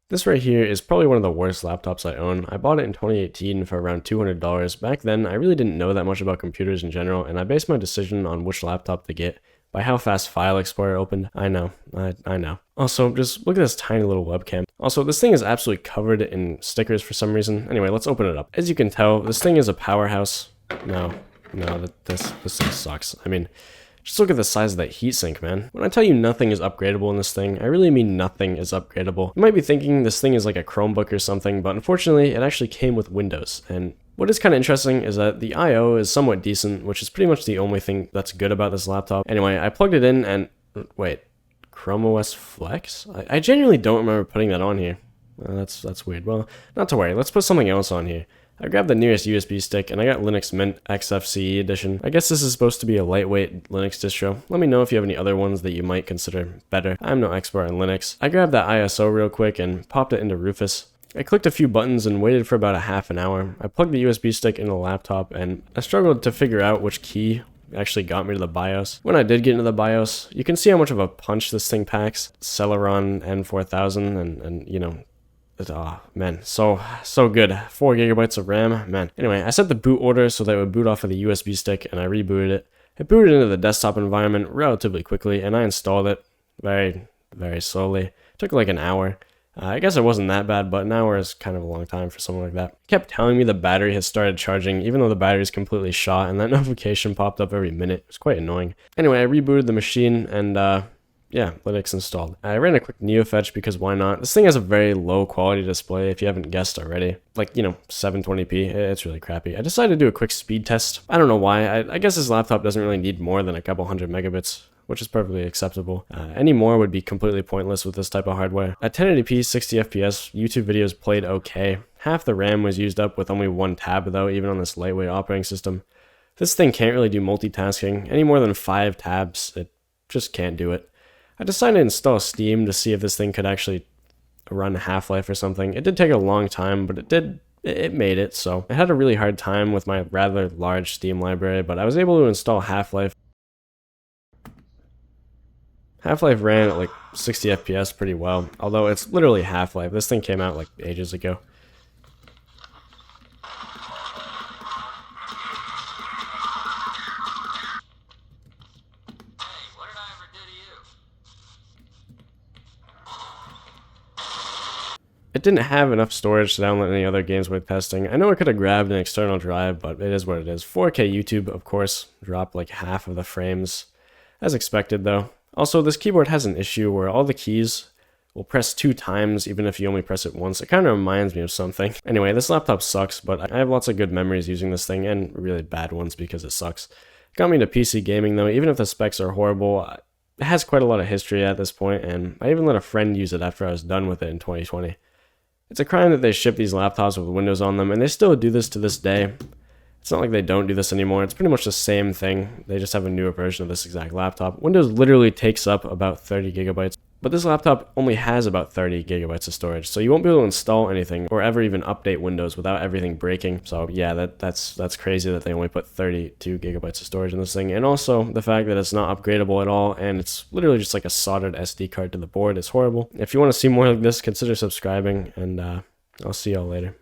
This right here is probably one of the worst laptops I own. I bought it in 2018 for around $200. Back then, I really didn't know that much about computers in general, and I based my decision on which laptop to get by how fast File Explorer opened. I know, I know. Also, just look at this tiny little webcam. Also, this thing is absolutely covered in stickers for some reason. Anyway, let's open it up. As you can tell, this thing is a powerhouse. No, this thing sucks. I mean, just look at the size of that heatsink, man. When I tell you nothing is upgradable in this thing, I really mean nothing is upgradable. You might be thinking this thing is like a Chromebook or something, but unfortunately, it actually came with Windows. And what is kind of interesting is that the I/O is somewhat decent, which is pretty much the only thing that's good about this laptop. Anyway, I plugged it in and... wait, Chrome OS Flex? I genuinely don't remember putting that on here. That's weird. Well, not to worry, let's put something else on here. I grabbed the nearest USB stick and I got Linux Mint XFCE edition. I guess this is supposed to be a lightweight Linux distro. Let me know if you have any other ones that you might consider better. I'm no expert on Linux. I grabbed that ISO real quick and popped it into Rufus. I clicked a few buttons and waited for about a half an hour. I plugged the USB stick into the laptop and I struggled to figure out which key actually got me to the BIOS. When I did get into the BIOS, you can see how much of a punch this thing packs. Celeron N4000 and you know, oh man, so good. 4 gigabytes of RAM, man. Anyway, I set the boot order so that it would boot off of the USB stick and I rebooted it. It booted into the desktop environment relatively quickly and I installed it very slowly. It took like an hour. I guess it wasn't that bad, but an hour is kind of a long time for something like that. It kept telling me the battery has started charging, even though the battery is completely shot, and that notification popped up every minute. It was quite annoying. Anyway, I rebooted the machine, and yeah, Linux installed. I ran a quick NeoFetch because why not? This thing has a very low quality display, if you haven't guessed already. Like, you know, 720p, it's really crappy. I decided to do a quick speed test. I don't know why. I guess this laptop doesn't really need more than a couple hundred megabits, which is perfectly acceptable. Any more would be completely pointless with this type of hardware. At 1080p, 60 FPS, YouTube videos played okay. Half the RAM was used up with only one tab though, even on this lightweight operating system. This thing can't really do multitasking. Any more than 5 tabs, it just can't do it. I decided to install Steam to see if this thing could actually run Half-Life or something. It did take a long time, but it made it, so I had a really hard time with my rather large Steam library, but I was able to install Half-Life. Half-Life ran at like 60 FPS pretty well, although it's literally Half-Life. This thing came out like ages ago. It didn't have enough storage to download any other games worth testing. I know I could have grabbed an external drive, but it is what it is. 4K YouTube, of course, dropped like half of the frames. As expected though. Also, this keyboard has an issue where all the keys will press 2 times even if you only press it once. It kind of reminds me of something. Anyway, this laptop sucks, but I have lots of good memories using this thing and really bad ones because it sucks. It got me into PC gaming though, even if the specs are horrible. It has quite a lot of history at this point, and I even let a friend use it after I was done with it in 2020. It's a crime that they ship these laptops with Windows on them, and they still do this to this day. It's not like they don't do this anymore. It's pretty much the same thing. They just have a newer version of this exact laptop. Windows literally takes up about 30 gigabytes, but this laptop only has about 30 gigabytes of storage, so you won't be able to install anything or ever even update Windows without everything breaking. So yeah, that's crazy that they only put 32 gigabytes of storage in this thing. And also the fact that it's not upgradable at all, and it's literally just like a soldered SD card to the board. It's horrible. If you want to see more like this, consider subscribing, and I'll see y'all later.